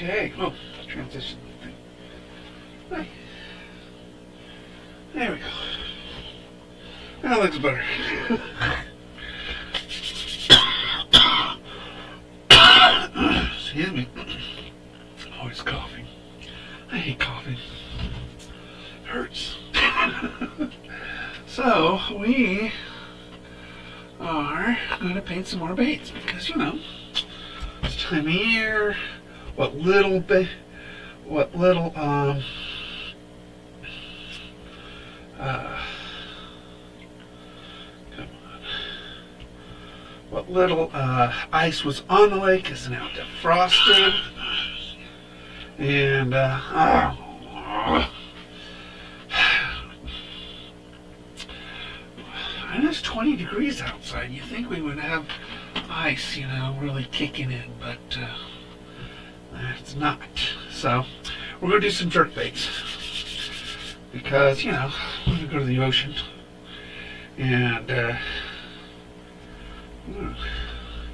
Okay. Oh, transition thing. Right. There we go. That looks better. Excuse me. Always coughing. I hate coughing. It hurts. So, we are going to paint some more baits because, you know, it's time of year. What little ice was on the lake is now defrosted, and and it's 20 degrees outside. You think we would have ice, you know, really kicking in, but it's not. So we're going to do some jerk baits because, you know, we're going to go to the ocean and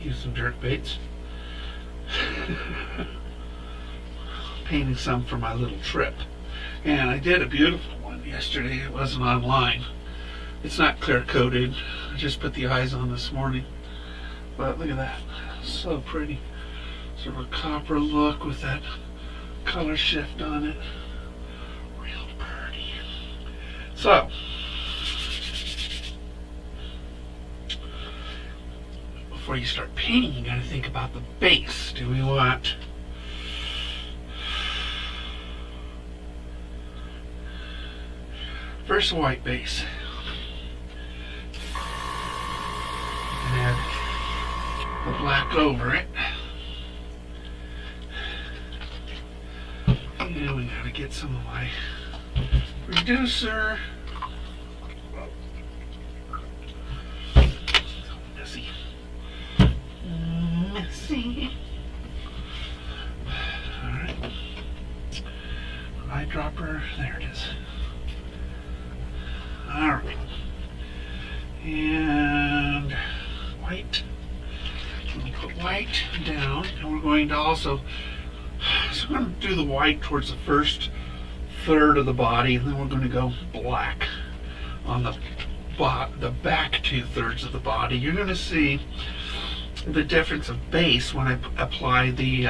use some jerk baits. Painting some for my little trip. And I did a beautiful one yesterday. It wasn't online. It's not clear coated. I just put the eyes on this morning. But look at that. So pretty. Sort of a copper look with that color shift on it. Real pretty. So, before you start painting, you got to think about the base. Do we want first a white base? And add the black over it. And we got to get some of my reducer. Messy. Alright. Eyedropper. There it is. Alright. And white. We'll put white down, and we're going to also, so we're going to do the white towards the first third of the body, and then we're going to go black on the back 2/3 of the body. You're going to see the difference of base when I apply the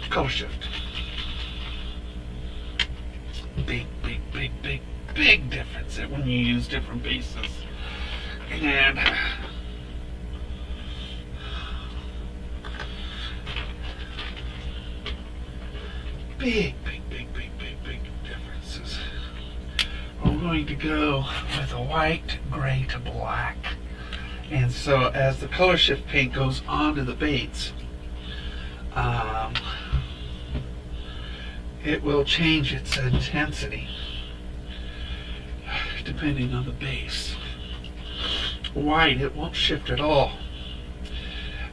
color shift. Big difference when you use different bases. And big differences. We're going to go with a white, gray to black. And so as the color shift paint goes onto the baits, it will change its intensity depending on the base. White, it won't shift at all.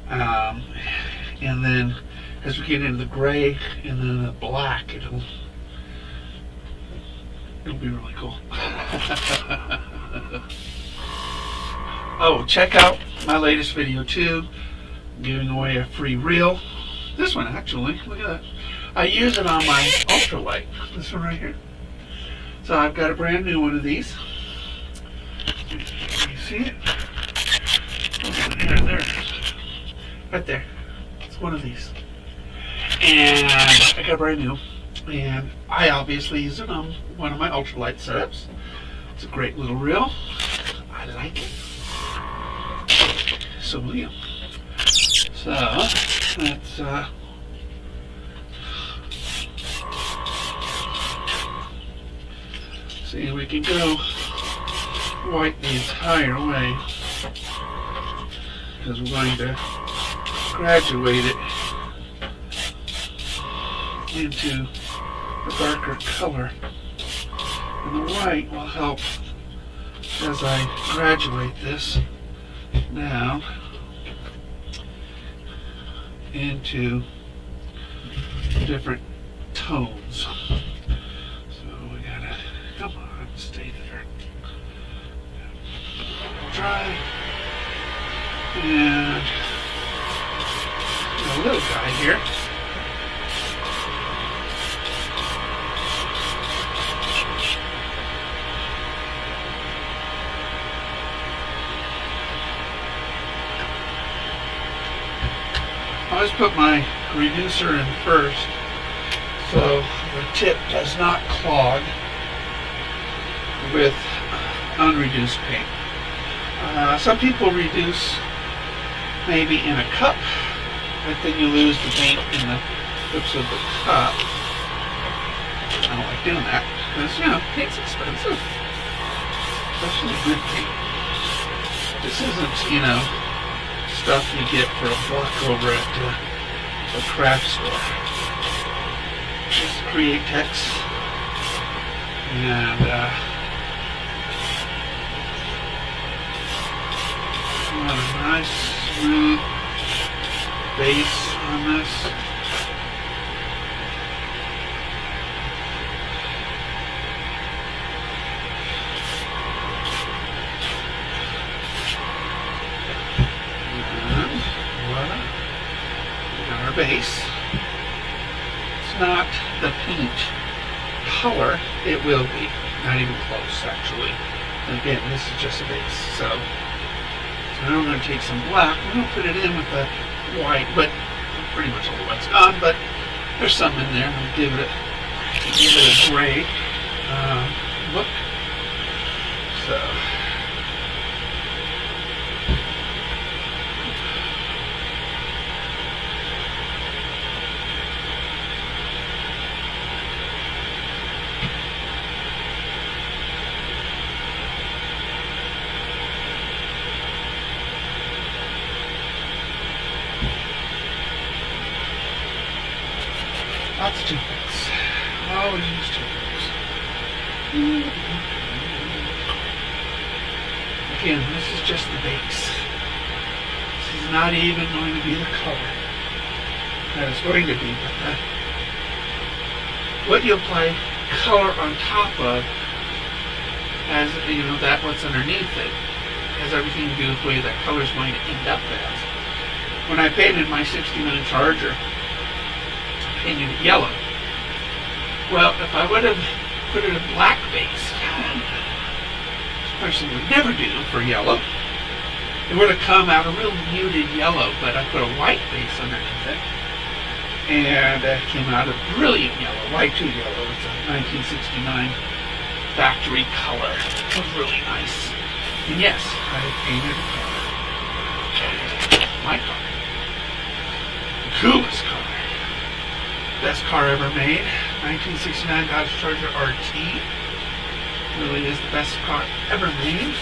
And then as we get into the gray and then the black, it'll be really cool. Oh, check out my latest video too. I'm giving away a free reel. This one actually, look at that. I use it on my ultralight. This one right here. So I've got a brand new one of these. You see it? Oh, there it is. Right there. It's one of these. And I got a brand new. And I obviously use it on one of my ultralight setups. It's a great little reel. I like it. So will you. So let's see if we can go white the entire way, because we're going to graduate it into a darker color, and the white will help as I graduate this down into different tones. So we gotta, come on, stay there. Dry. And a little guy here. I always put my reducer in first so the tip does not clog with unreduced paint. Some people reduce maybe in a cup, but then you lose the paint in the lips of the cup. I don't like doing that because, you know, paint's expensive, especially good paint. This isn't, you know, stuff you get for a buck over at a craft store. Just Create text and want a nice smooth base on this. Base. It's not the paint color, it will be. Not even close, actually. And again, this is just a base. So now I'm going to take some black. I'm going to put it in with the white, but pretty much all the white's gone, but there's some in there. I'm going to give it a gray look. So lots of toothpicks. Always use toothpicks. Again, this is just the base. This is not even going to be the color that it's going to be, but what you apply color on top of, as you know, that what's underneath it has everything to do with the way that color is going to end up as. When I painted my 60-minute Charger, painted it yellow. Well, if I would have put it in black base, this person would never do for yellow. It would have come out a real muted yellow, but I put a white base underneath it, and it came out a brilliant yellow, Y2 yellow. It's a 1969 factory color. It was really nice. And yes, I painted my car. The coolest car. Best car ever made, 1969 Dodge Charger RT. Really is the best car ever made.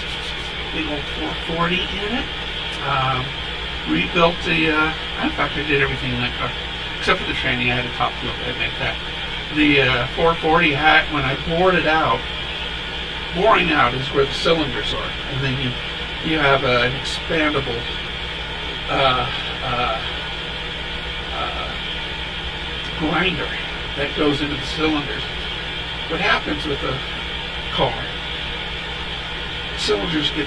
Big old 440 in it. Rebuilt the, in fact I did everything in that car, except for the tranny. I had a top fuel, I admit that. The 440 had, when I bored it out, boring out is where the cylinders are, and then you have an expandable grinder that goes into the cylinders. What happens with a car, cylinders get,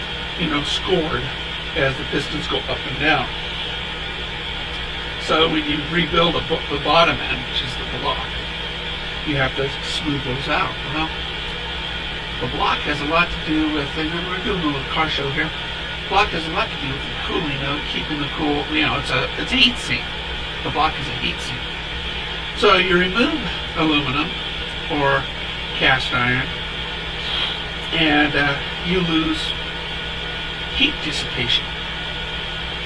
scored as the pistons go up and down. So when you rebuild the bottom end, which is the block, you have to smooth those out. Well, the block has a lot to do with, and we're doing a little car show here, the block has a lot to do with the cooling, keeping the cool, it's a heat sink. The block is a heat sink. So you remove aluminum or cast iron, and you lose heat dissipation.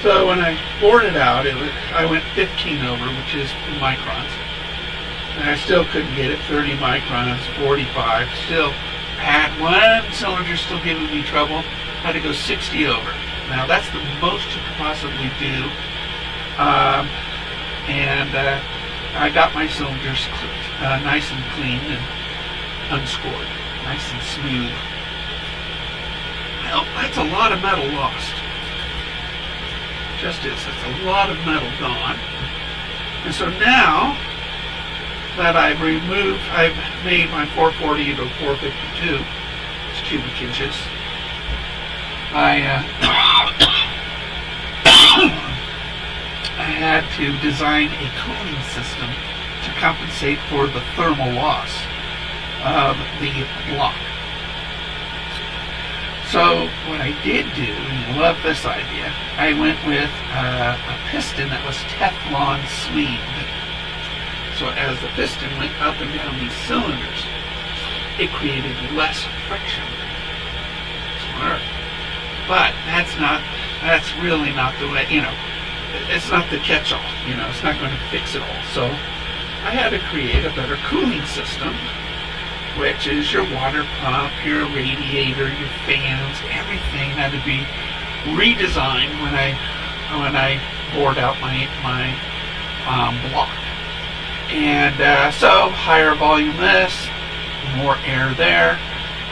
So when I bored it out, I went 15 over, which is microns, and I still couldn't get it. 30 microns, 45. Still had one cylinder still giving me trouble. Had to go 60 over. Now that's the most you could possibly do, and I got my cylinders nice and clean and unscored, nice and smooth. Well, that's a lot of metal lost. Just is. That's a lot of metal gone. And so now that I've made my 440 into 452, it's cubic inches. had to design a cooling system to compensate for the thermal loss of the block. So what I did do, and I love this idea, I went with a piston that was Teflon sleeved. So as the piston went up and down these cylinders, it created less friction. Smart. But that's really not the way, it's not the catch-all, it's not going to fix it all. So I had to create a better cooling system, which is your water pump, your radiator, your fans, everything had to be redesigned when I bored out my block. And so higher volume this, more air there,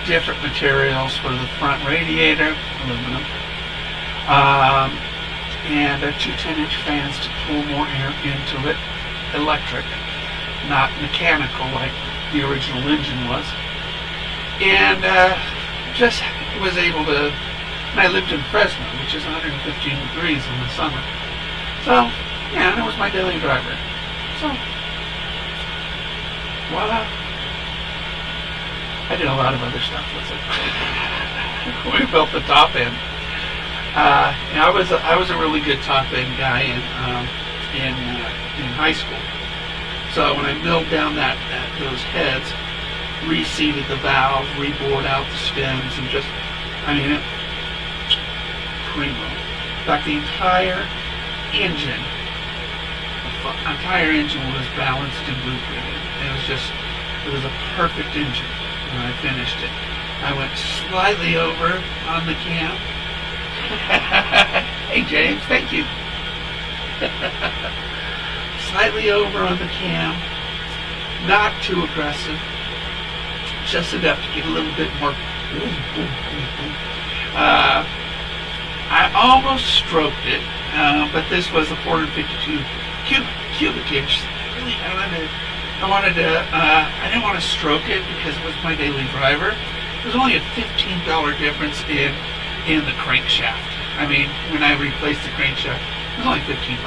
different materials for the front radiator, aluminum, and two 10-inch fans to pull more air into it, electric, not mechanical like the original engine was. And just was able to, and I lived in Fresno, which is 115 degrees in the summer. So, yeah, and it was my daily driver. So, voila. I did a lot of other stuff with it. We built the top end. I was a really good top end guy in high school. So when I milled down those heads, reseated the valve, rebored out the stems, and primo. In fact, the entire engine was balanced and blueprinted. It was a perfect engine when I finished it. I went slightly over on the cam. Hey James, thank you. Slightly over on the cam, not too aggressive, just enough to get a little bit more. I almost stroked it, but this was a 452 cubic inch. Really, I didn't want to stroke it because it was my daily driver. It was only a $15 difference in the crankshaft. I mean, when I replaced the crankshaft, it was only $15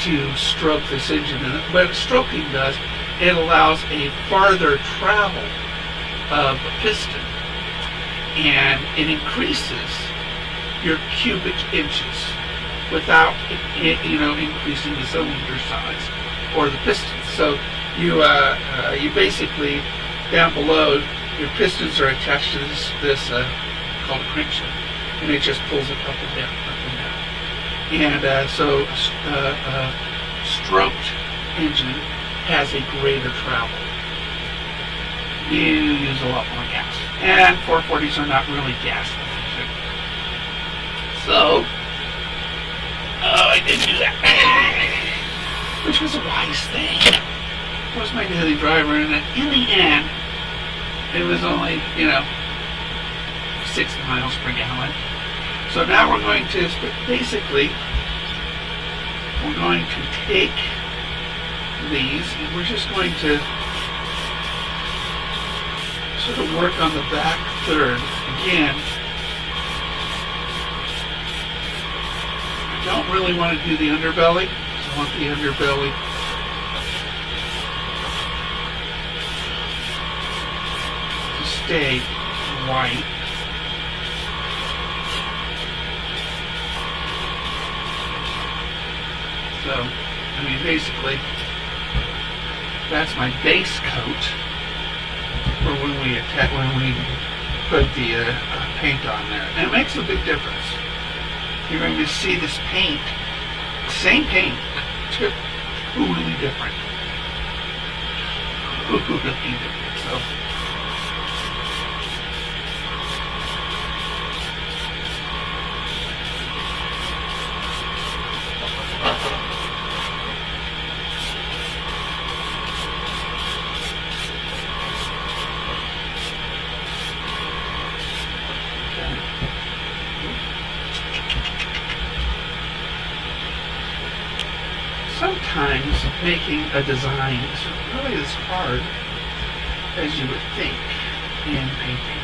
to stroke this engine. But what stroking does, it allows a farther travel of the piston, and it increases your cubic inches without increasing the cylinder size or the pistons. So you basically, down below, your pistons are attached to this called a crankshaft, and it just pulls it up and down, up and down. And so a stroked engine has a greater travel. You use a lot more gas, and 440s are not really gas efficient. So, I didn't do that, which was a wise thing. It was my daily driver, and in the end, it was only 6 miles per gallon. So now we're going to take these, and we're just going to sort of work on the back third. Again, I don't really want to do the underbelly. I want the underbelly to stay white. So, basically, that's my base coat for when we put the paint on there. And it makes a big difference. You're going to see this paint, same paint, totally different. Totally different. So, sometimes making a design is really as hard as you would think in painting.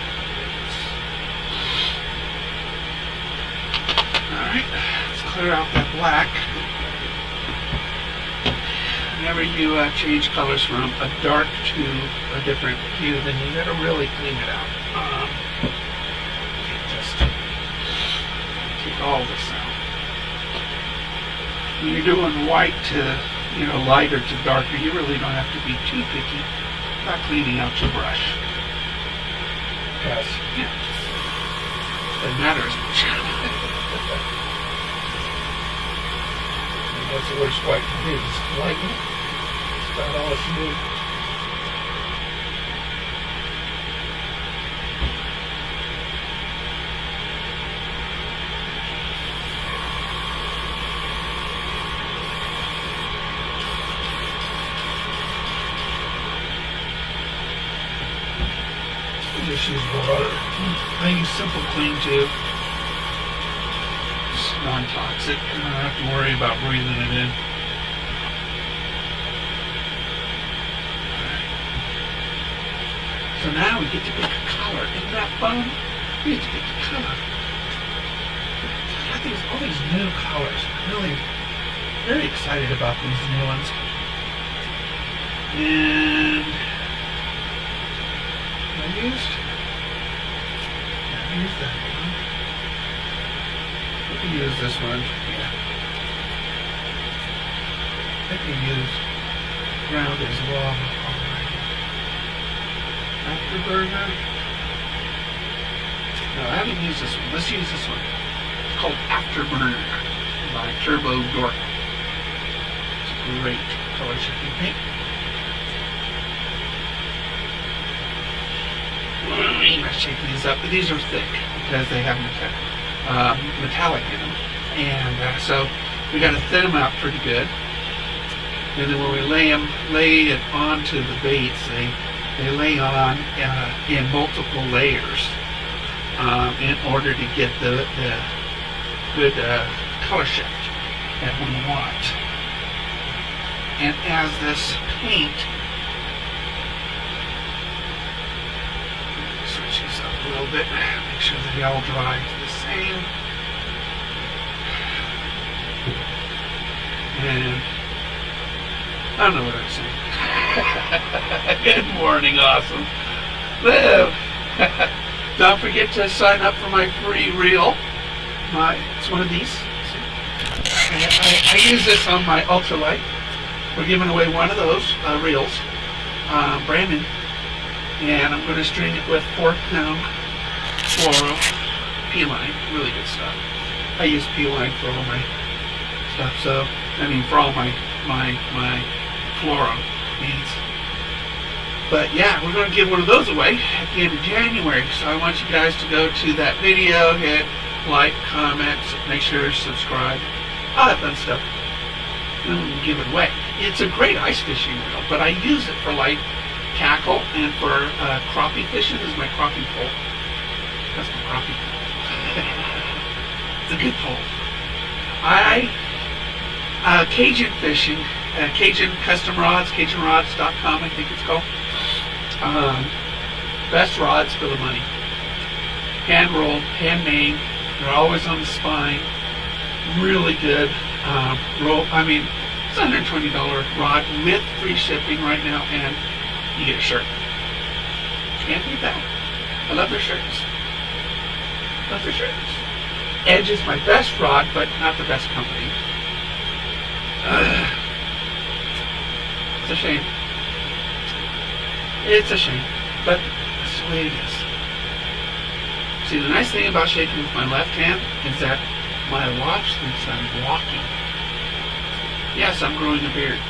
Alright, let's clear out that black. whenever you change colors from a dark to a different hue, then you got to really clean it out. Just take all this out. When you're doing white to, lighter to darker, you really don't have to be too picky about cleaning out your brush. Because, it doesn't matter as much. What's the worst white to do? Just lighten it. That's about all it's doing. Just use water. I use Simple Clean too. It's non-toxic. I don't have to worry about breathing it in. Alright. So now we get to pick a color. Isn't that fun? We get to pick a color. I think all these new colors. I'm really very excited about these new ones. And I used that one. We can use this one. Yeah. I can use ground as well. Afterburner. No, I haven't used this one. Let's use this one. It's called Afterburner by Turbo Dork. It's a great color shifting paint. I shake these up, but these are thick because they have metallic in them, and so we got to thin them out pretty good. And then when we lay it onto the baits, they lay on in multiple layers in order to get the good color shift that we want. And as this paint switch these up a little bit, make sure that they all dry the same. And I don't know what I'm saying. Good morning, awesome. Live. Don't forget to sign up for my free reel. It's one of these. I use this on my ultralight. We're giving away one of those reels, brand new. And I'm going to string it with 4-pound fluoro P-line. Really good stuff. I use P-line for all my stuff. For all my fluoro needs. But yeah, we're going to give one of those away at the end of January. So I want you guys to go to that video, hit like, comment, make sure to subscribe, all that fun stuff. And we'll give it away. It's a great ice fishing reel, but I use it for light tackle and for crappie fishing. This is my crappie pole. That's my crappie pole. It's a good pole. Cajun fishing, Cajun custom rods, CajunRods.com I think it's called. Best rods for the money. Hand rolled, handmade. They're always on the spine. Really good roll. It's $120 rod with free shipping right now, and you get a shirt. Can't beat that. I love their shirts. Edge is my best rod, but not the best company. It's a shame. It's a shame, but that's the way it is. See, the nice thing about shaking with my left hand is that my watch thinks I'm walking. Yes, I'm growing a beard.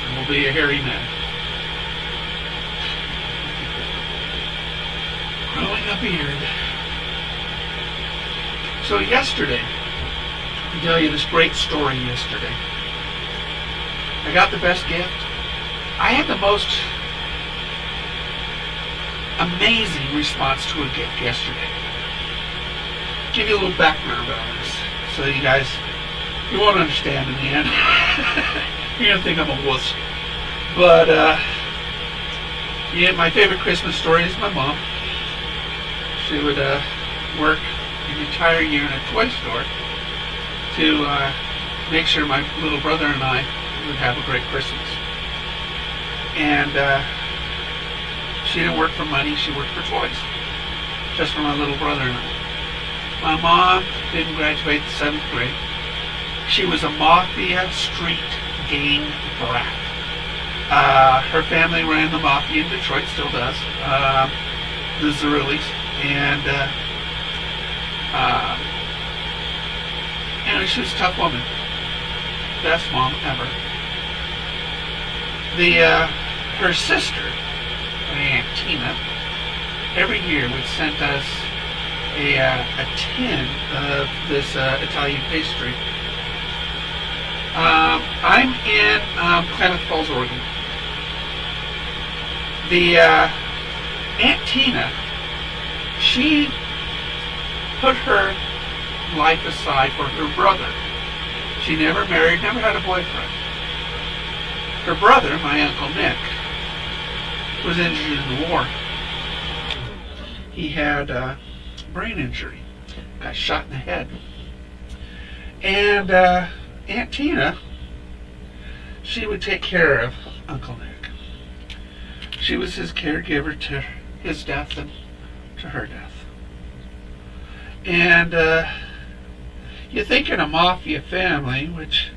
I will be a hairy man. Growing a beard. So yesterday, I'll tell you this great story yesterday. I got the best gift. I had the most amazing response to a gift yesterday. Give you a little background on this, so you won't understand in the end. You're gonna think I'm a wuss. But my favorite Christmas story is my mom. She would work an entire year in a toy store to make sure my little brother and I would have a great Christmas. And she didn't work for money, she worked for toys, just for my little brother and I. My mom didn't graduate the 7th grade. She was a mafia street gang brat. Her family ran the mafia in Detroit, still does, the Zerillis, and she was a tough woman. Best mom ever. Her sister, my Aunt Tina, every year would send us a tin of this Italian pastry. I'm in Klamath Falls, Oregon. The Aunt Tina, she put her life aside for her brother. She never married, never had a boyfriend. Her brother, my Uncle Nick, was injured in the war. He had a brain injury, got shot in the head. And Aunt Tina, she would take care of Uncle Nick. She was his caregiver to his death and to her death. And you think in a mafia family, which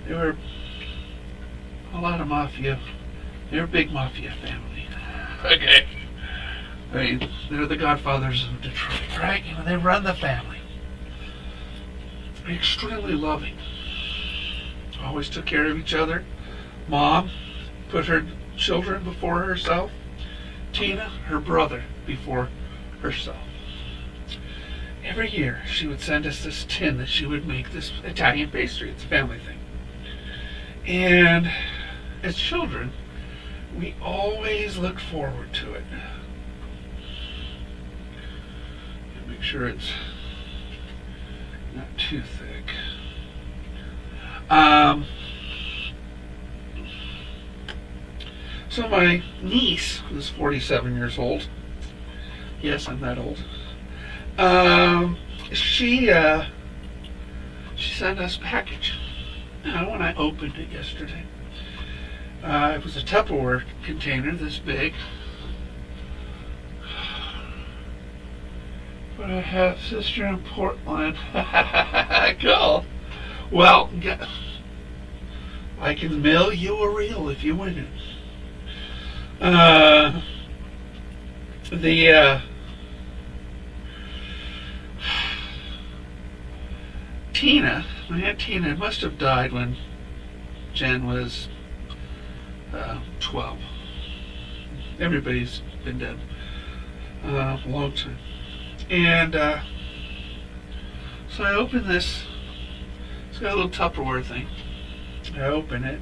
there were a lot of mafia, they were a big mafia family. Okay. I mean, they're the godfathers of Detroit, right? You know, they run the family. They're extremely loving. Always took care of each other. Mom put her children before herself. Tina, her brother, before herself. Every year she would send us this tin that she would make this Italian pastry. It's a family thing. And as children, we always looked forward to it. Make sure it's not too thick. So my niece, who's 47 years old, yes, I'm that old, she sent us a package. Now, when I opened it yesterday, it was a Tupperware container this big. But I have sister in Portland. Cool. Well, I can mail you a reel if you win it. Tina, my Aunt Tina, must have died when Jen was 12. Everybody's been dead a long time. And so I open this. It's got a little Tupperware thing. I open it,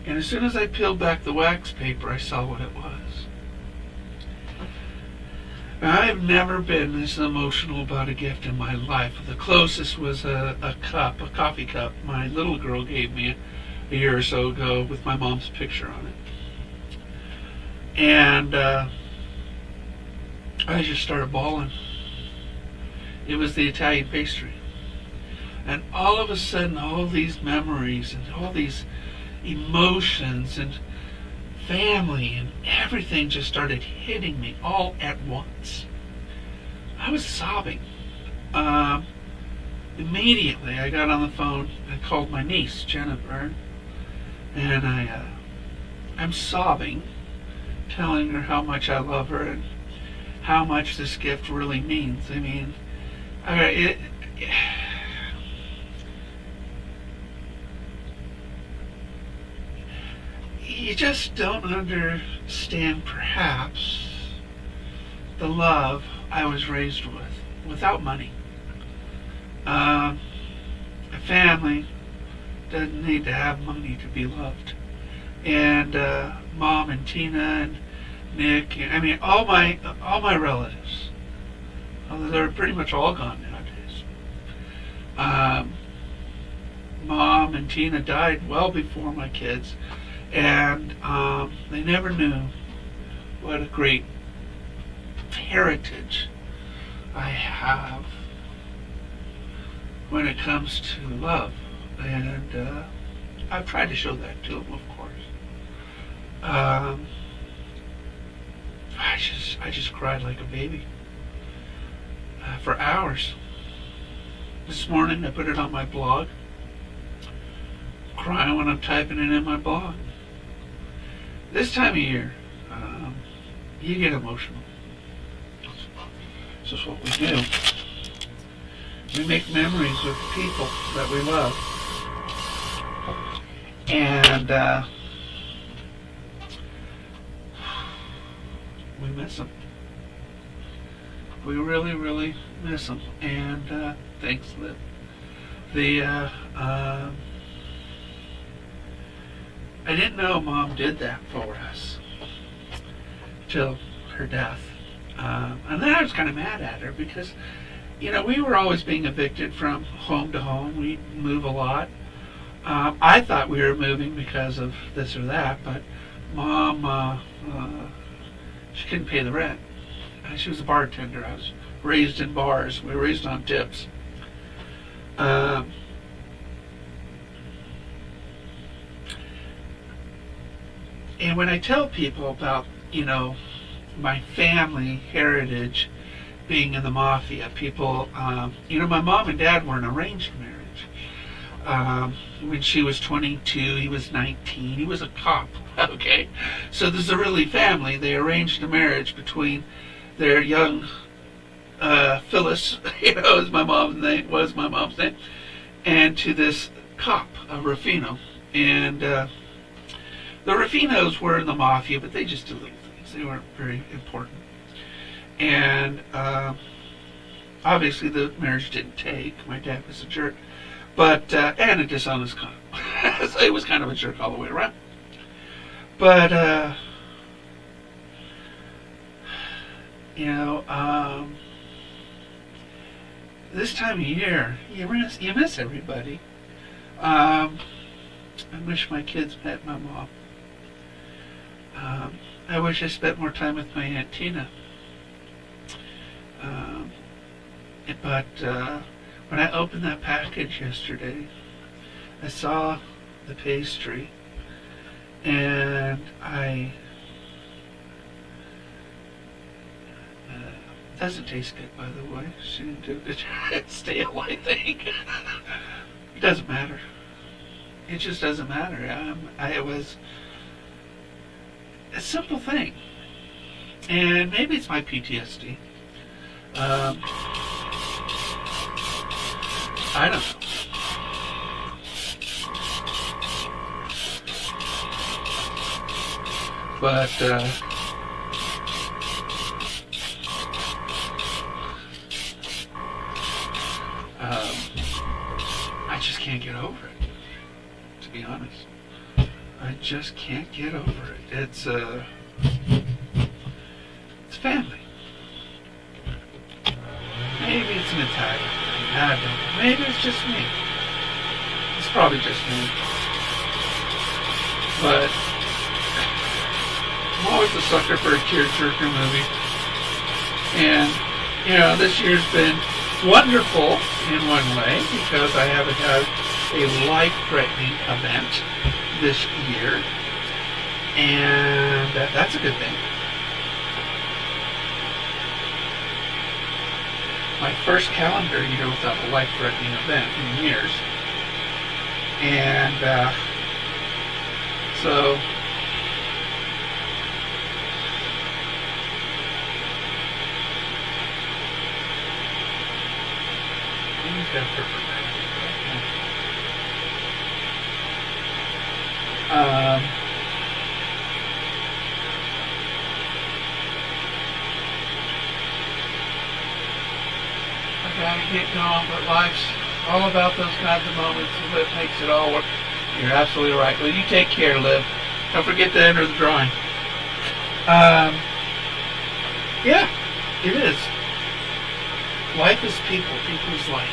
and as soon as I peeled back the wax paper, I saw what it was. Now, I've never been this emotional about a gift in my life. The closest was a coffee cup my little girl gave me a year or so ago with my mom's picture on it. And I just started bawling. It was the Italian pastry. And all of a sudden, all these memories and all these emotions and family and everything just started hitting me all at once. I was sobbing. Immediately, I got on the phone. I called my niece, Jennifer, and I'm sobbing, telling her how much I love her and how much this gift really means. I mean, you just don't understand, perhaps, the love I was raised with, without money. A family doesn't need to have money to be loved. And Mom and Tina and Nick, I mean, all my relatives, they're pretty much all gone nowadays. Mom and Tina died well before my kids, and they never knew what a great heritage I have when it comes to love. and I've tried to show that to him, of course. I just cried like a baby for hours. This morning I put it on my blog. Crying when I'm typing it in my blog. This time of year, you get emotional. This is what we do. We make memories with people that we love. And we miss them. We really, really miss them. And thanks, Liv. I didn't know Mom did that for us till her death. And then I was kind of mad at her because, we were always being evicted from home to home. We move a lot. I thought we were moving because of this or that, but Mom, she couldn't pay the rent. She was a bartender. I was raised in bars. We were raised on tips. And when I tell people about, my family heritage being in the mafia, people, my mom and dad were an arranged marriage. When she was 22, he was 19. He was a cop, okay? So the Zerilli family, they arranged a marriage between their young Phyllis, was my mom's name, and to this cop, Ruffino. And the Ruffinos were in the mafia, but they just did little things. They weren't very important. And obviously the marriage didn't take. My dad was a jerk. But, and a dishonest cop. So he was kind of a jerk all the way around. But, this time of year, you miss everybody. I wish my kids met my mom. I wish I spent more time with my Aunt Tina. But when I opened that package yesterday, I saw the pastry, and it doesn't taste good, by the way. She didn't do it stale, I think. It doesn't matter. It just doesn't matter. It was a simple thing, and maybe it's my PTSD. I don't know. But I just can't get over it, to be honest. I just can't get over it. It's family. Maybe it's an Italian thing. I don't know. Maybe it's just me. It's probably just me. But I'm always a sucker for a tearjerker movie. And, this year's been wonderful in one way because I haven't had a life-threatening event this year. And that's a good thing. My first calendar year without a life-threatening event in years. And so I gotta get going, but life's all about those kinds of moments and what makes it all work. You're absolutely right. Well, you take care, Liv. Don't forget to enter the drawing. Yeah, it is. Life is people. People is life.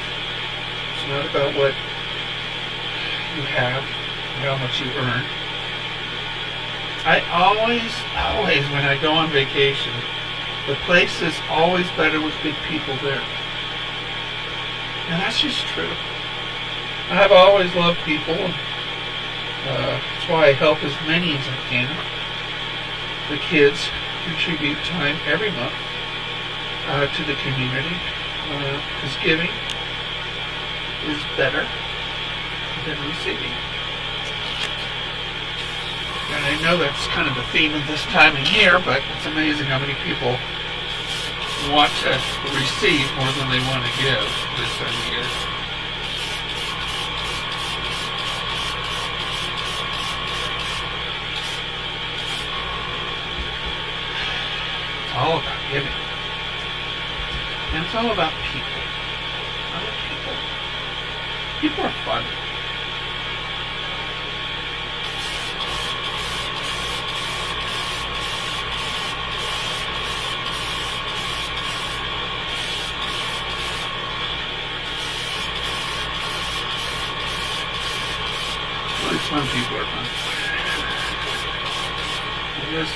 It's not about what you have and how much you earn. I always, when I go on vacation, the place is always better with good people there. And that's just true. I've always loved people. That's why I help as many as I can. The kids contribute time every month to the community, because giving is better than receiving. And I know that's kind of the theme of this time of year, but it's amazing how many people want to receive more than they want to give this time of year. It's all about giving. And it's all about people. Other people. People are fun. At least some people are fun. Yes.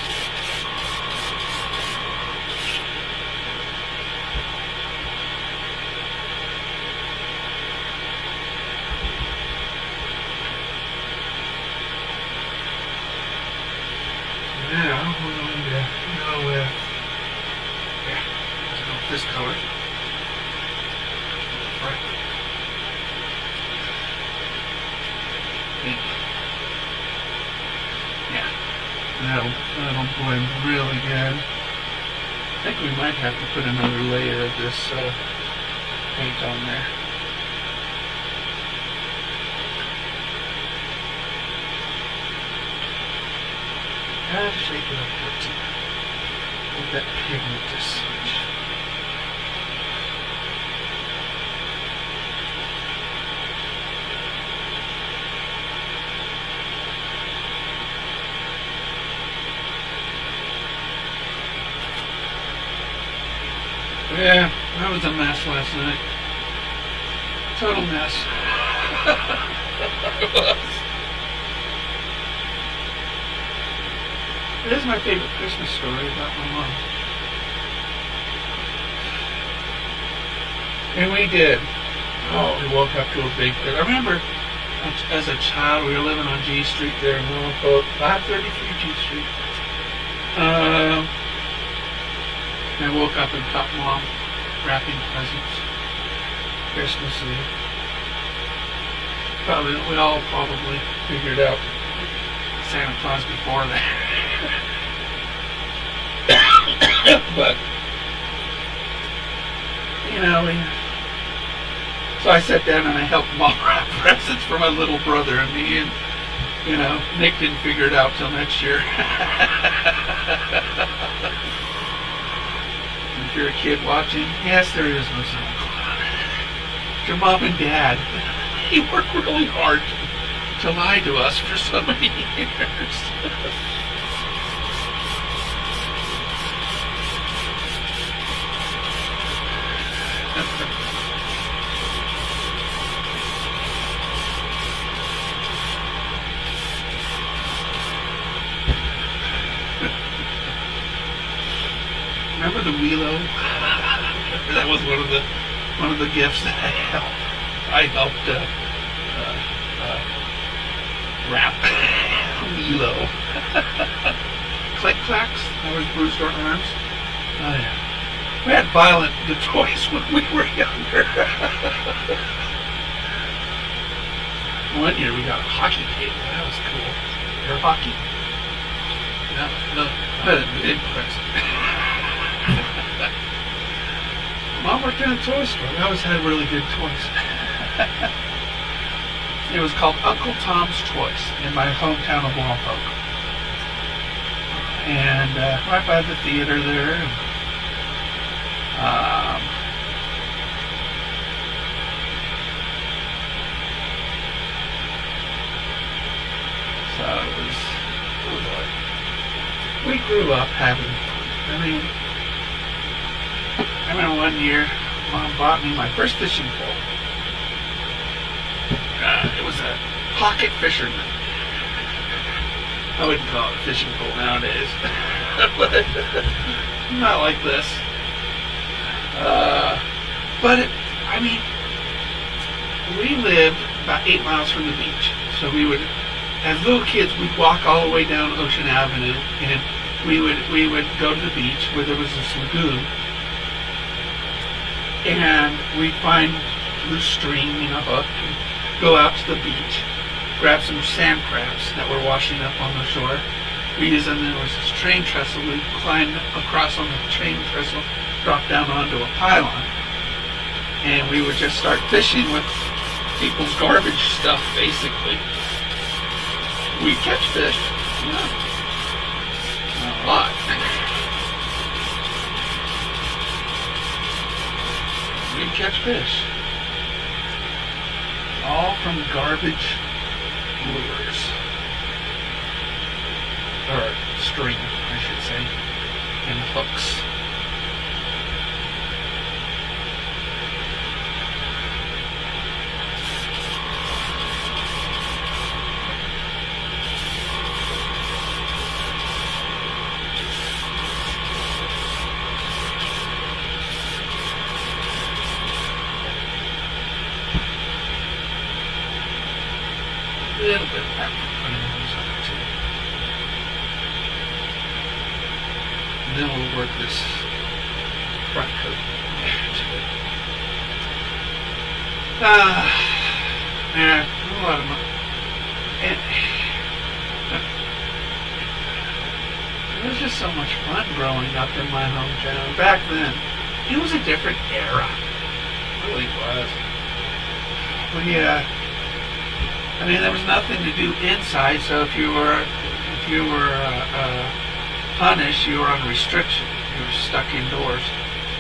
Now we're going to go with, let's go with this color. Right. Pink. Yeah, that'll blend really good. I think we might have to put another layer of this paint on there. Gotta shake it up a bit. Let that pigment just switch. Yeah, that was a mess last night. Total mess. It was. It is my favorite Christmas story about my mom. And we did. Oh, we woke up to a big thing. I remember as a child, we were living on G Street there in Norfolk, 533 G Street. I woke up and caught Mom wrapping presents. Christmas Eve. We all probably figured out Santa Claus before that. But, so I sat down and I helped Mom wrap presents for my little brother and me, and, Nick didn't figure it out till next year. If you're a kid watching, yes, there is no Santa Claus. Your mom and dad, he worked really hard to lie to us for so many years. Remember the Wheelo? That was one of the gifts that I helped wrap. Wheelo. Click clacks. That was Bruce Norton Arms. Oh yeah. We had violent the toys when we were younger. One year we got a hockey table. That was cool. Air hockey. No, we didn't present. Mom worked in a toy store. We always had really good toys. It was called Uncle Tom's Toys in my hometown of Norfolk. And right by the theater there. So it was like, we grew up having fun. I remember one year, Mom bought me my first fishing pole. It was a pocket fisherman. I wouldn't call it a fishing pole nowadays, but not like this. But we lived about 8 miles from the beach. So we would, as little kids, we'd walk all the way down Ocean Avenue, and we would go to the beach where there was this lagoon, and we'd find loose string and a hook, and go out to the beach, grab some sand crabs that were washing up on the shore. We used them. There was this train trestle. We'd climb across on the train trestle, drop down onto a pylon, and we would just start fishing with people's garbage stuff, basically. We'd catch fish, not a lot. We'd catch fish. All from garbage lures. Or string, I should say. And hooks. A little bit of pepper putting those on it too. And then we'll work this front coat to it. Yeah, a lot of money. And it was just so much fun growing up in my hometown. Back then, it was a different era. It really was. I mean, there was nothing to do inside, so if you were punished, you were on restriction. You were stuck indoors.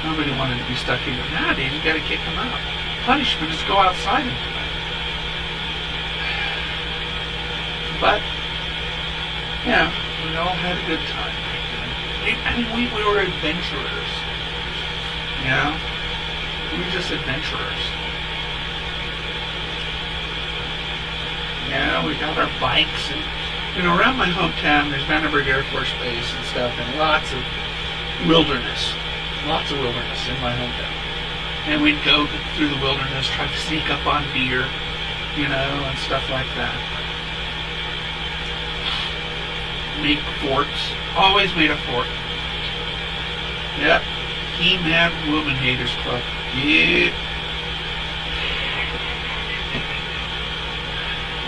Nobody wanted to be stuck indoors. Nowadays, you got to kick them out. Punishment is go outside and play. But yeah, we all had a good time back then. I mean, we were adventurers. You know, we were just adventurers. Yeah, we got our bikes, and around my hometown there's Vandenberg Air Force Base and stuff, and lots of wilderness in my hometown. And we'd go through the wilderness, try to sneak up on deer, and stuff like that. Make forts. Always made a fort. Yep. He-Man Woman Haters Club. Yeah.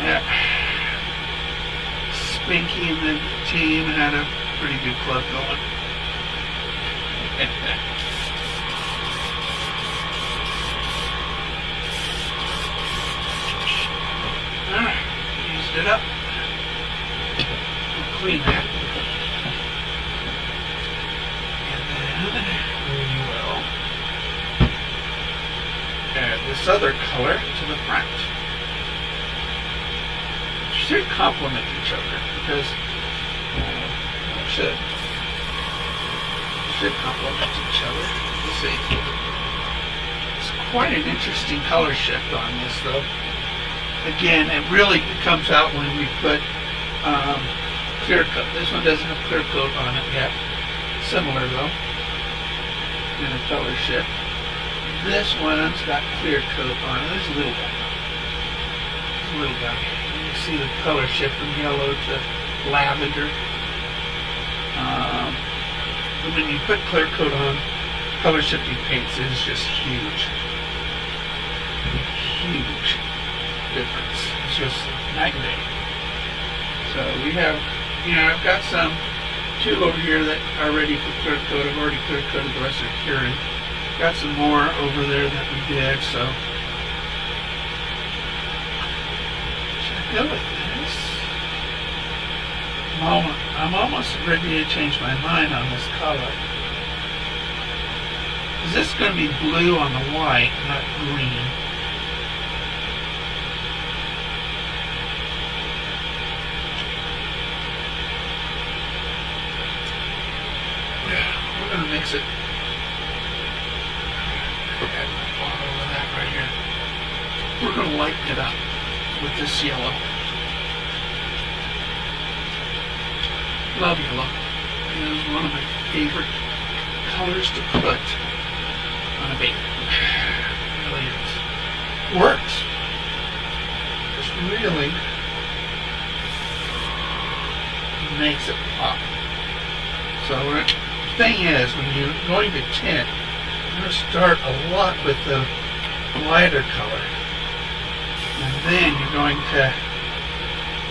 Yeah. Spinky and the team had a pretty good club going. Alright, used it up. We'll clean that. And then we will add this other color to the front. Should complement each other because should complement each other. We'll see. It's quite an interesting color shift on this, though. Again, it really comes out when we put clear coat. This one doesn't have clear coat on it yet. Similar though in a color shift. This one's got clear coat on it. This little guy. See the color shift from yellow to lavender. When you put clear coat on, color shifting paints, it is just huge difference. It's just night and day. So we have, I've got two over here that are ready for clear coat. I've already clear coated, the rest are curing. Got some more over there that we did, so go with this. I'm almost ready to change my mind on this color. Is this going to be blue on the white, not green? Yeah, we're going to mix it. Add my bottle of that right here. We're going to lighten it up with this yellow. Love yellow. It is one of my favorite colors to put on a bait. It really is. Works. really makes it pop. So the thing is, when you're going to tint, you're going to start a lot with the lighter color. And then you're going to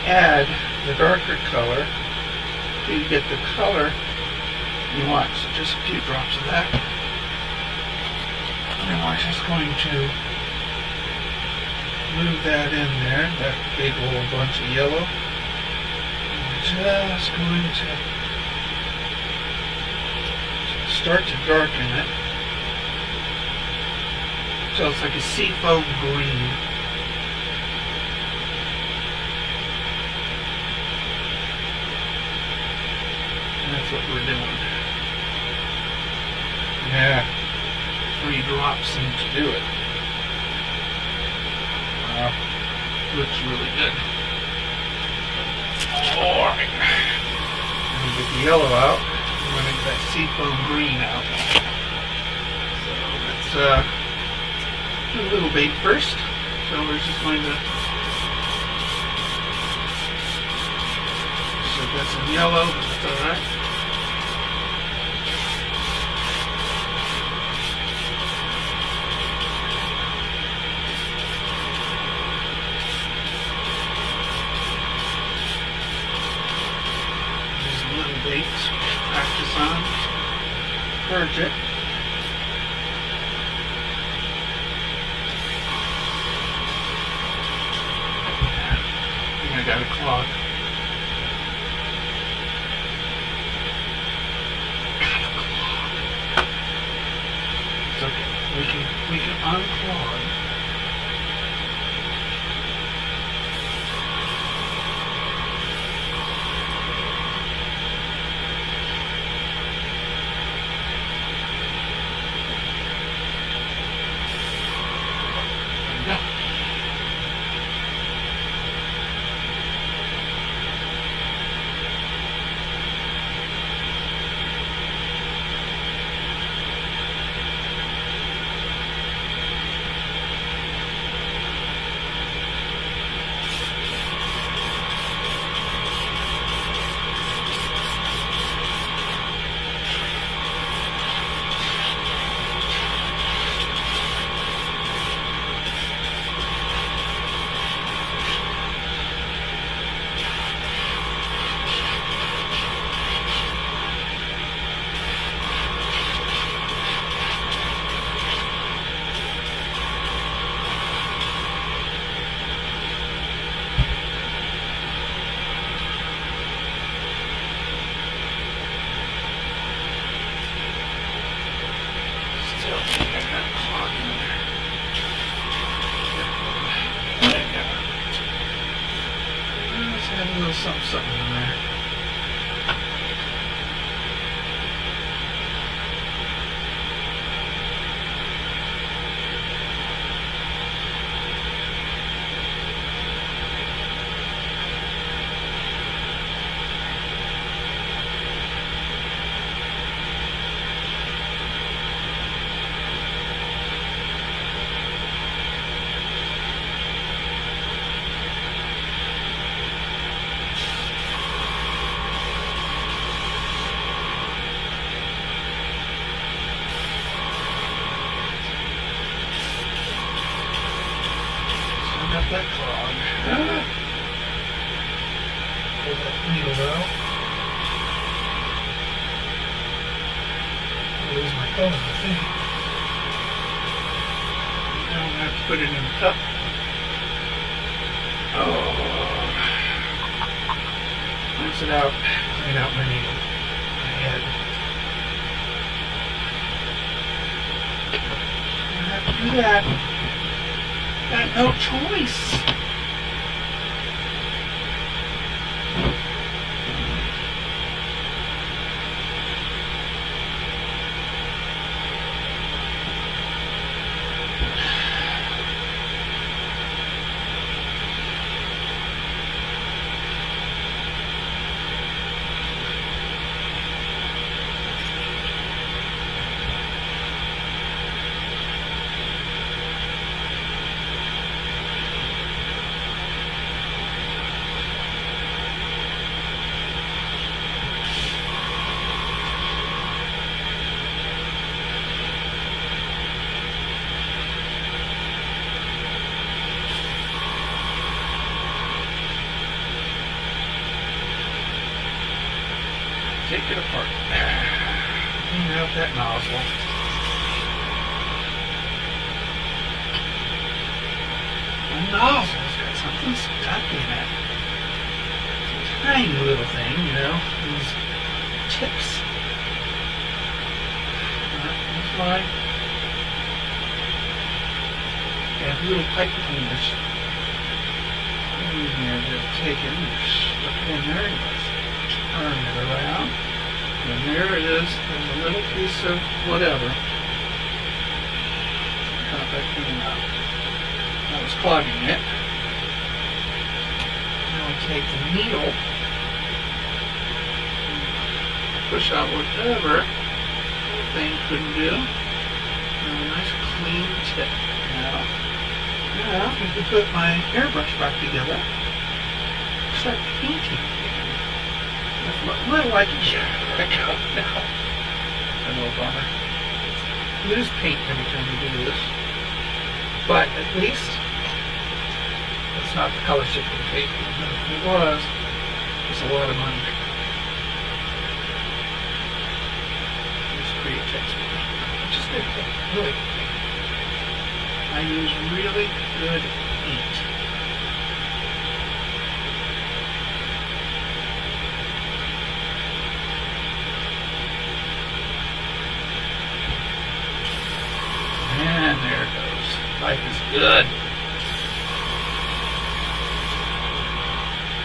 add the darker color till you get the color you want. So just a few drops of that. And then we're just going to move that in there, that big old bunch of yellow. And we're just going to start to darken it so it's like a seafoam green. And that's what we're doing. Yeah, 3 drops seem to do it. Wow, looks really good. Alright, let me get the yellow out. I'm going to get that seafoam green out. So let's do a little bait first. So we're just going to get some yellow, but that's alright. Practice on, purge it. I think I got a clog. It's okay. We can unclog. Have a little something in there. Got that clog. Pull that needle out. I'll lose my phone, I think. Now I'm going to have to put it in the cup. Oh. Rinse it out. Clean out my needle. My head. I have to do that. Got no choice. take it apart. Clean out that nozzle. The nozzle's got something stuck in it. It's a tiny little thing, you know, these tips. That's why they have little pipe cleaners. And they're just taking and slip it in there and just turn it around. And there it is. There's a little piece of whatever. Cut that clean out. That was clogging it. Now we take the needle, push out whatever the thing couldn't do. And a nice clean tip. Now I can put my airbrush back together. Start painting again. That's what I like to do. Now. I know, bummer. Lose paint every time you do this. But at least it's not the color shifting paint. If it was, it's a lot of money. Just create text. Which is good paint. Really good paint. I use really good paint. And there it goes. Life is good.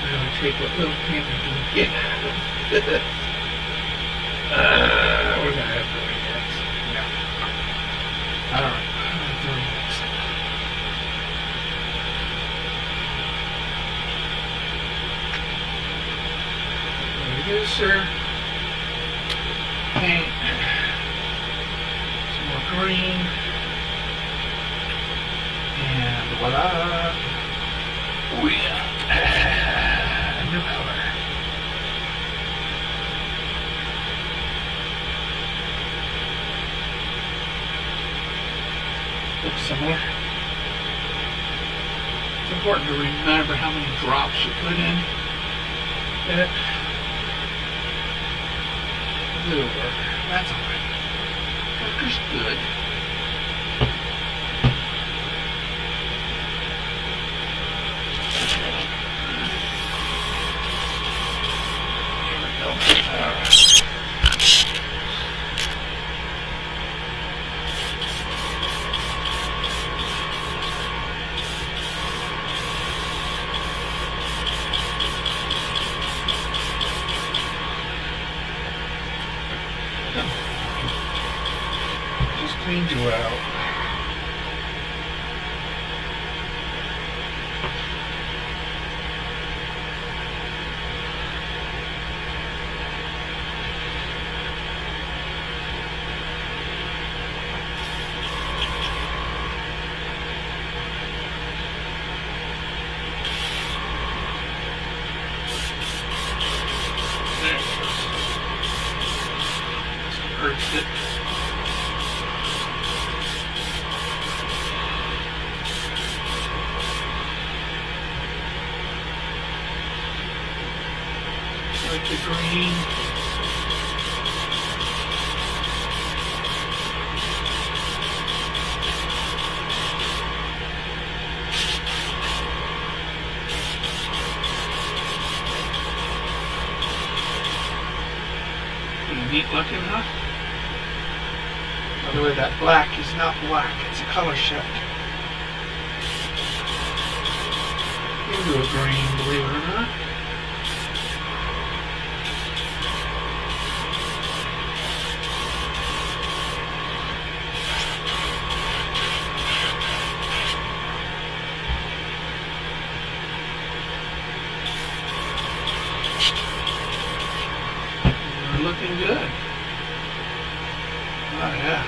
I'm going to take what little paint we can get. We're going to have to wait next. No. Alright. Reducer. Paint. Some more green. And voila! Oh yeah! New color. Looks similar. It's important to remember how many drops you put in it. Little work. That's alright. Worker's good. Just cleaned you out. There it goes. Just urged it. Like the green. Pretty neat looking, huh? By the way, that black is not black, it's a color shift. Into a green, believe it or not. Looking good. Oh yeah.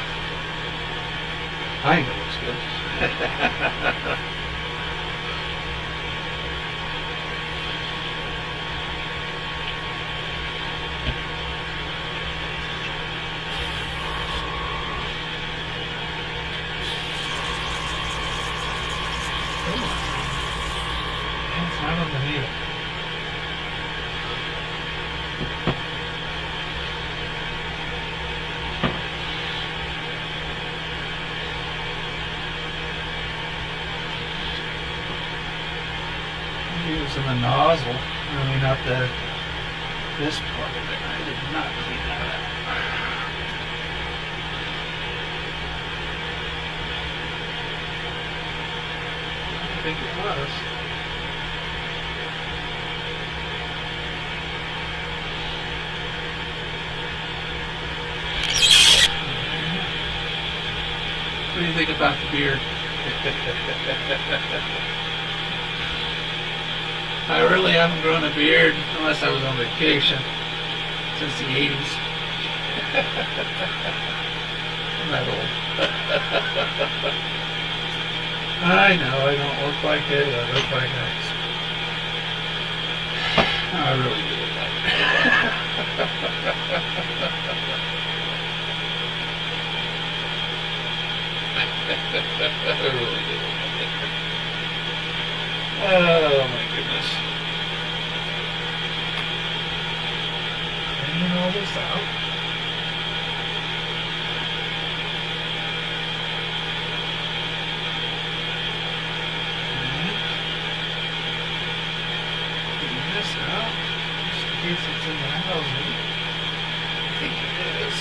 I think it looks good. It's not on the needle. Using the nozzle, I mean not this part of it. I did not clean that up. I think it was. What do you think about the beard? I really haven't grown a beard unless I was on vacation since the 80s. I'm that old. I know I don't look like it. I look like this. I really do look like I really do look like it. Oh my goodness. Cleaning all this out. Clean this out. Just in case it's in the housing. I think it is.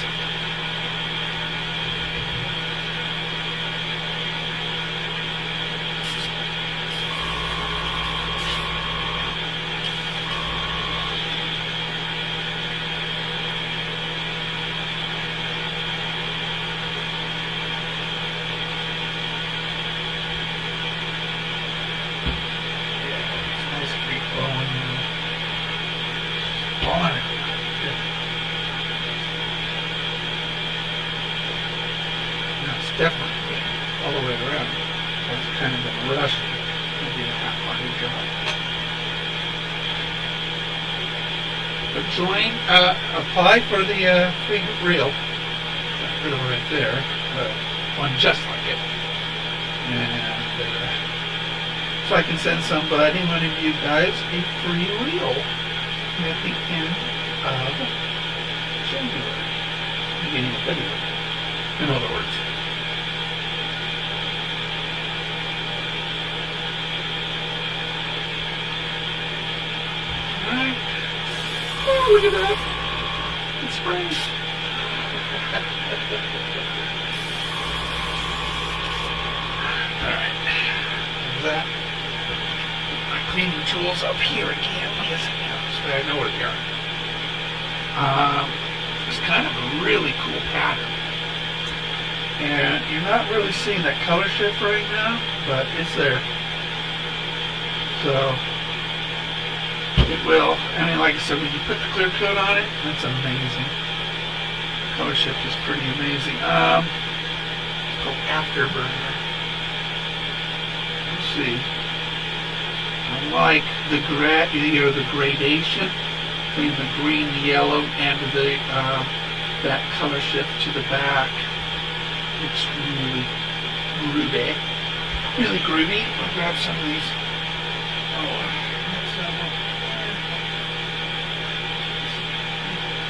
Definitely all the way around. That's kind of been rushed. Maybe a half-hearted job. But join, apply for the free reel. That reel right there. One just like it. And so I can send somebody, one of you guys, a free reel at the end of January. Beginning of February. In other words. Alright. Oh, look at that. It's spring. Alright. There's that. My cleaning tools up here again. Yes, I know where they are. It's kind of a really cool pattern. And you're not really seeing that color shift right now, but it's there. So it will. I mean, like I said, when you put the clear coat on it, that's amazing. The color shift is pretty amazing. It's called Afterburner. Let's see. I like the gradation between the green, the yellow, and the that color shift to the back. It's really groovy. Really groovy. I'll grab some of these.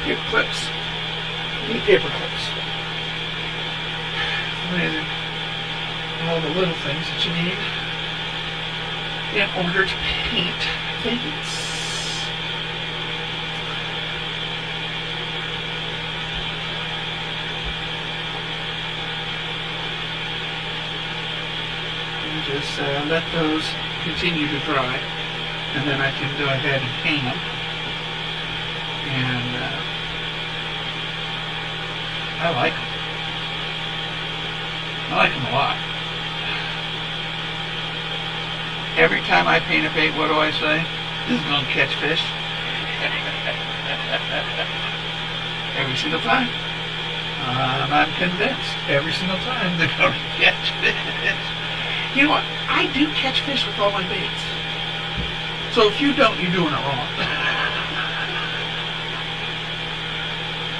Paper clips. Need paper clips. Amazing. All the little things that you need in order to paint things. And just let those continue to dry, and then I can go ahead and hang them. And I like them. I like them a lot. Every time I paint a bait, what do I say? This is going to catch fish. Every single time. I'm convinced every single time they're going to catch fish. You know what? I do catch fish with all my baits. So if you don't, you're doing it wrong.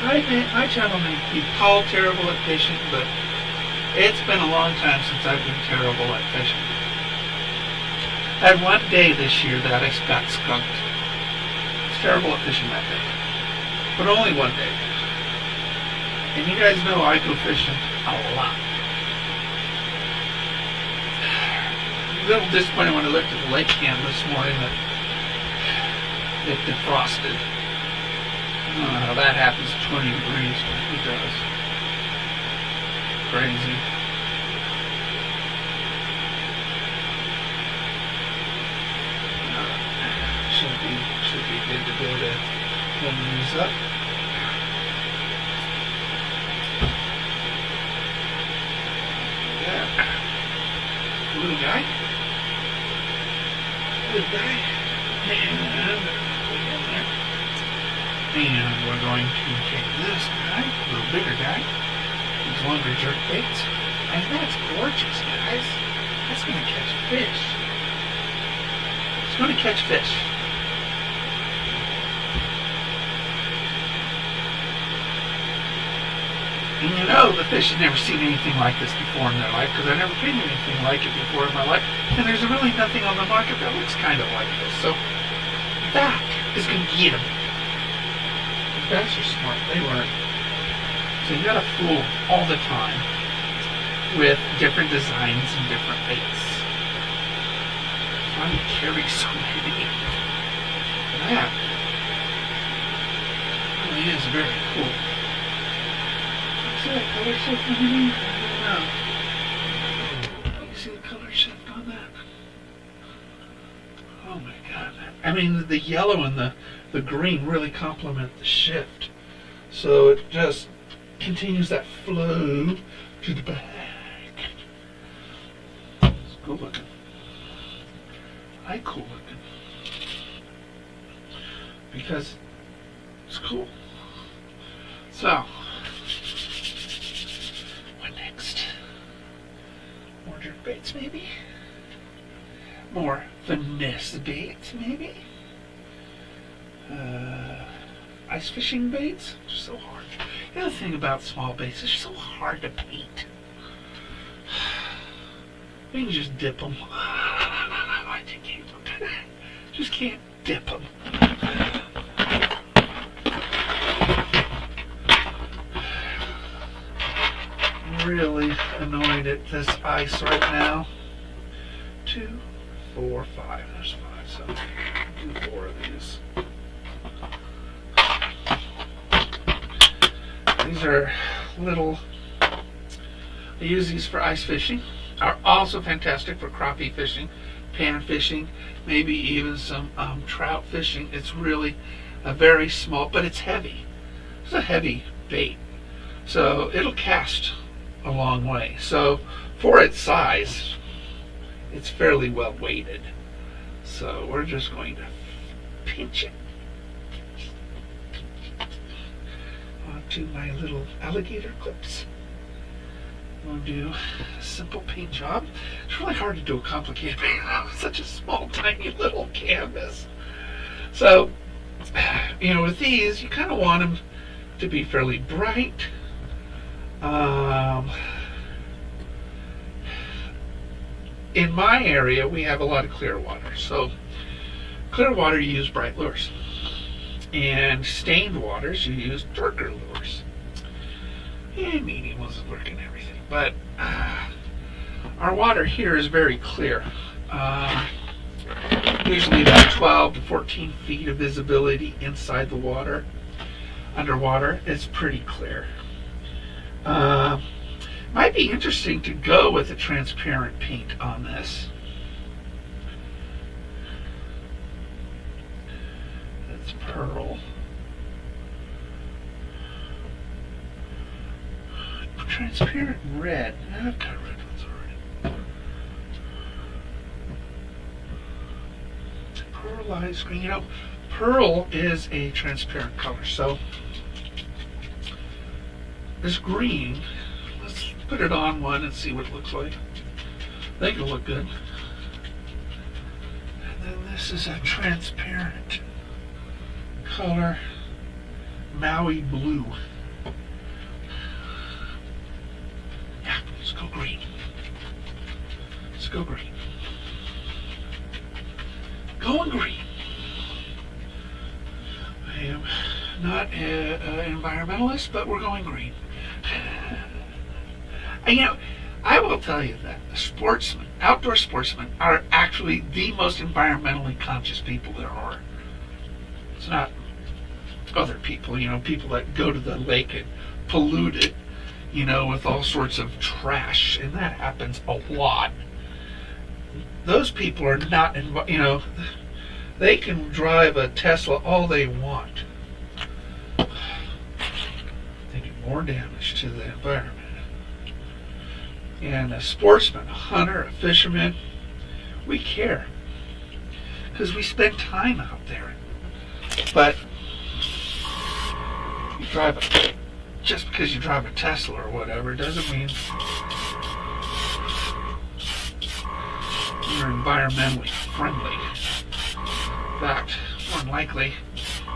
My channel may be called terrible at fishing, but it's been a long time since I've been terrible at fishing. I had one day this year that I got skunked. I was terrible at fishing that day. But only one day. And you guys know I go fishing a lot. little disappointed when I looked at the lake cam this morning that it defrosted. I don't know how that happens at 20 degrees, but it does. Crazy. Should be good to go to clean these up. Yeah. Blue guy. Blue guy. And we're going to take this guy, a little bigger guy, these longer jerk baits. And that's gorgeous, guys. That's going to catch fish. It's going to catch fish. And you know the fish have never seen anything like this before in their life, because I've never seen anything like it before in my life. And there's really nothing on the market that looks kind of like this. So that is going to get them. The bass are smart. They learn. So you got to fool all the time with different designs and different baits. Why do you carry so many? That really is very cool. See that color shift underneath? I don't know. You see the color shift on that? Oh my god. I mean, the yellow and the green really complement the shift. So it just continues that flow to the back. It's cool looking. I cool looking. Because it's cool. So, more jerk baits, maybe? More finesse baits, maybe? Ice fishing baits? They're so hard. The other thing about small baits, they're so hard to paint. You can just dip them. I just can't dip them. Really annoyed at this ice right now. 2, 4, 5. There's 5, so do 4 of these. These are little, I use these for ice fishing. Are also fantastic for crappie fishing, pan fishing, maybe even some trout fishing. It's really a very small, but it's heavy. It's a heavy bait, so it'll cast a long way. So for its size, it's fairly well weighted. So we're just going to pinch it onto my little alligator clips. We'll do a simple paint job. It's really hard to do a complicated paint on such a small, tiny little canvas. So, you know, with these, you kind of want them to be fairly bright. In my area, we have a lot of clear water. So, clear water, you use bright lures. And stained waters, you use darker lures. And medium ones work and everything. But our water here is very clear. Usually about 12 to 14 feet of visibility inside the water. Underwater, it's pretty clear. Might be interesting to go with a transparent paint on this. That's pearl. Transparent red. I've got red ones already. Pearlized green. You know, pearl is a transparent color. So this green, let's put it on one and see what it looks like. I think it'll look good. And then this is a transparent color, Maui blue. Let's go green. Let's go green. Going green. I am not an environmentalist, but we're going green. And, you know, I will tell you that outdoor sportsmen, are actually the most environmentally conscious people there are. It's not other people, people that go to the lake and pollute it, with all sorts of trash, and that happens a lot. Those people are not, they can drive a Tesla all they want. They do more damage to the environment. And a sportsman, a hunter, a fisherman, we care because we spend time out there. But just because you drive a Tesla or whatever doesn't mean you're environmentally friendly. In fact, more than likely,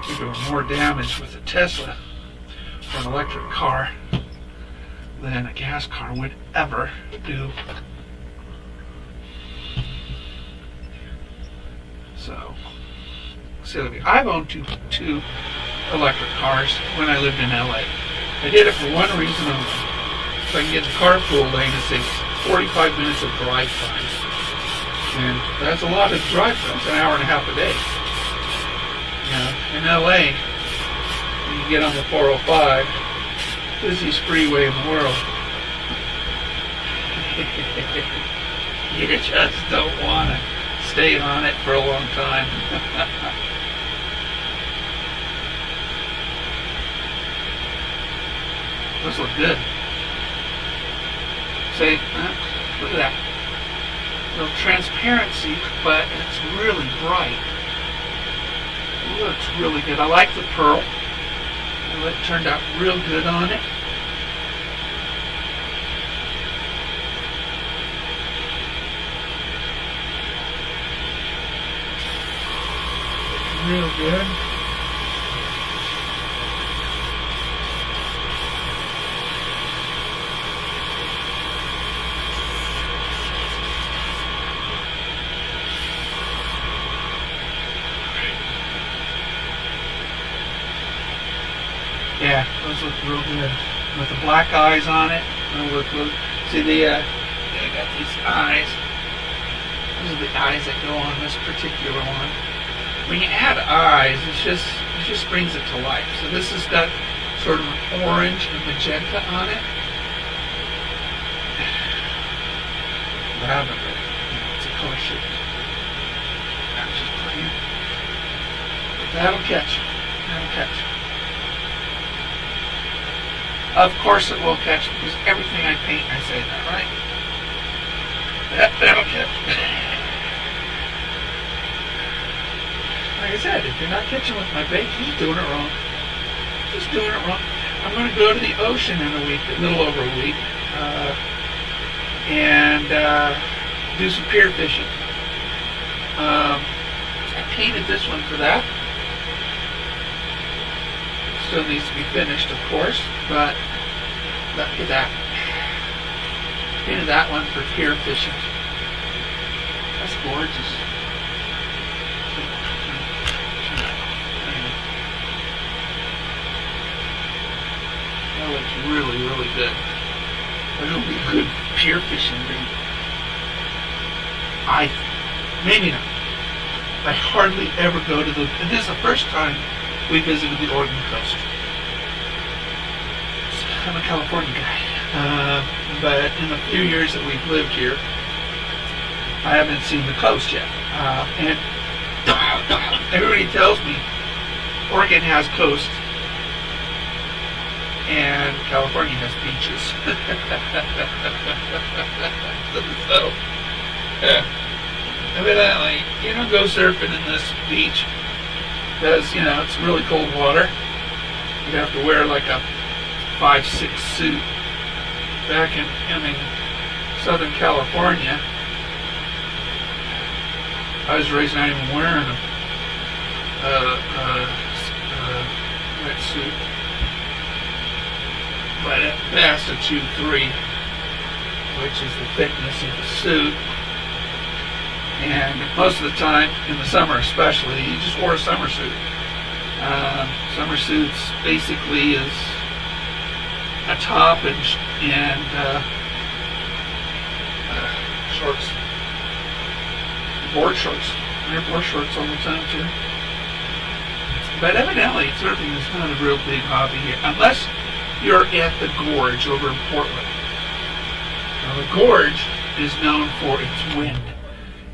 you're doing more damage with a Tesla or an electric car than a gas car would ever do. So, I've owned two electric cars when I lived in LA. I did it for one reason only. So I can get in the carpool lane, it saves 45 minutes of drive time. And that's a lot of drive time. It's an hour and a half a day. In LA, you can get on the 405, busiest freeway in the world. You just don't want to stay on it for a long time. Those look good. See, look at that. A little transparency, but it's really bright. It looks really good. I like the pearl. It turned out real good on it. Real good. Yeah, those look real good. With the black eyes on it. See I got these eyes. Those are the eyes that go on this particular one. When you add eyes, it just brings it to life. So this has got sort of an orange and magenta on it. Lavender. It's a color shift. That's just plain. But that'll catch. Of course it will catch, because everything I paint, I say that, right? That'll catch. Like I said, if you're not catching with my bait, you're doing it wrong. Just doing it wrong. I'm going to go to the ocean in a little over a week, and do some pier fishing. I painted this one for that. Still needs to be finished, of course, but look at that. Painted that one for pier fishing. That's gorgeous. That looks really, really good. That'll be good pier fishing bait. Maybe not. I hardly ever go to this is the first time we visited the Oregon coast. I'm a California guy, but in the few years that we've lived here, I haven't seen the coast yet. And everybody tells me Oregon has coast and California has beaches. So, evidently, you don't go surfing in this beach because, it's really cold water. You have to wear like a 5'6" suit. Back in Southern California, I was raised not even wearing a wetsuit, but at best a 2'3", which is the thickness of the suit. And most of the time, in the summer especially, you just wore a summer suit. Summer suits basically is a top and shorts. Board shorts. I wear board shorts all the time too. But evidently, surfing is not a real big hobby here, unless you're at the Gorge over in Portland. Now, the Gorge is known for its wind,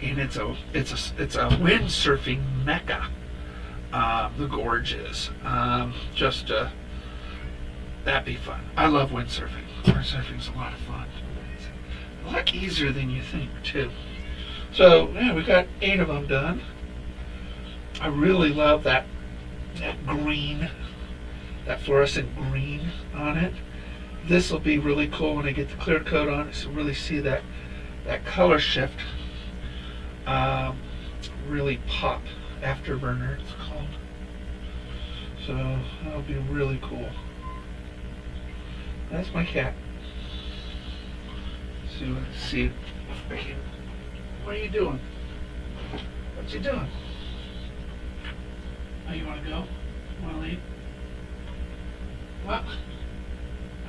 and it's a windsurfing mecca. The Gorge is that'd be fun. I love windsurfing. Windsurfing's a lot of fun. It's a lot easier than you think too. So yeah, we got 8 of them done. I really love that green, that fluorescent green on it. This will be really cool when I get the clear coat on it, so really see that color shift really pop. Afterburner it's called. So that'll be really cool. That's my cat. See if I can. What are you doing? What's he doing? Oh, you want to go? You want to leave? Well,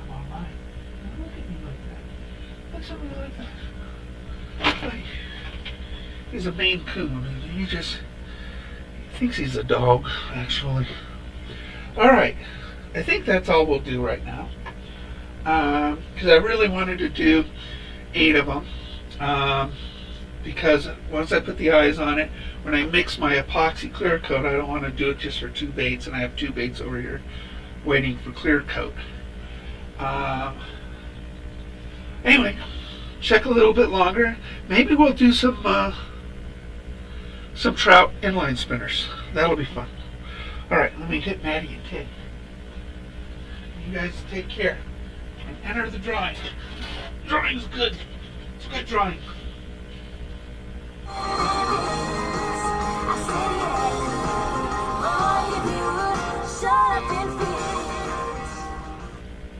I'm online. Don't look at me like that. Look at me like that. Like, he's a Maine Coon, and he thinks he's a dog, actually. Alright, I think that's all we'll do right now. Because I really wanted to do 8 of them. Because once I put the eyes on it, when I mix my epoxy clear coat, I don't want to do it just for 2 baits, and I have 2 baits over here waiting for clear coat. Anyway, check a little bit longer. Maybe we'll do some trout inline spinners. That'll be fun. Alright, let me get Maddie and Ted. You guys take care and enter the drawing. Drawing's good. It's good drawing.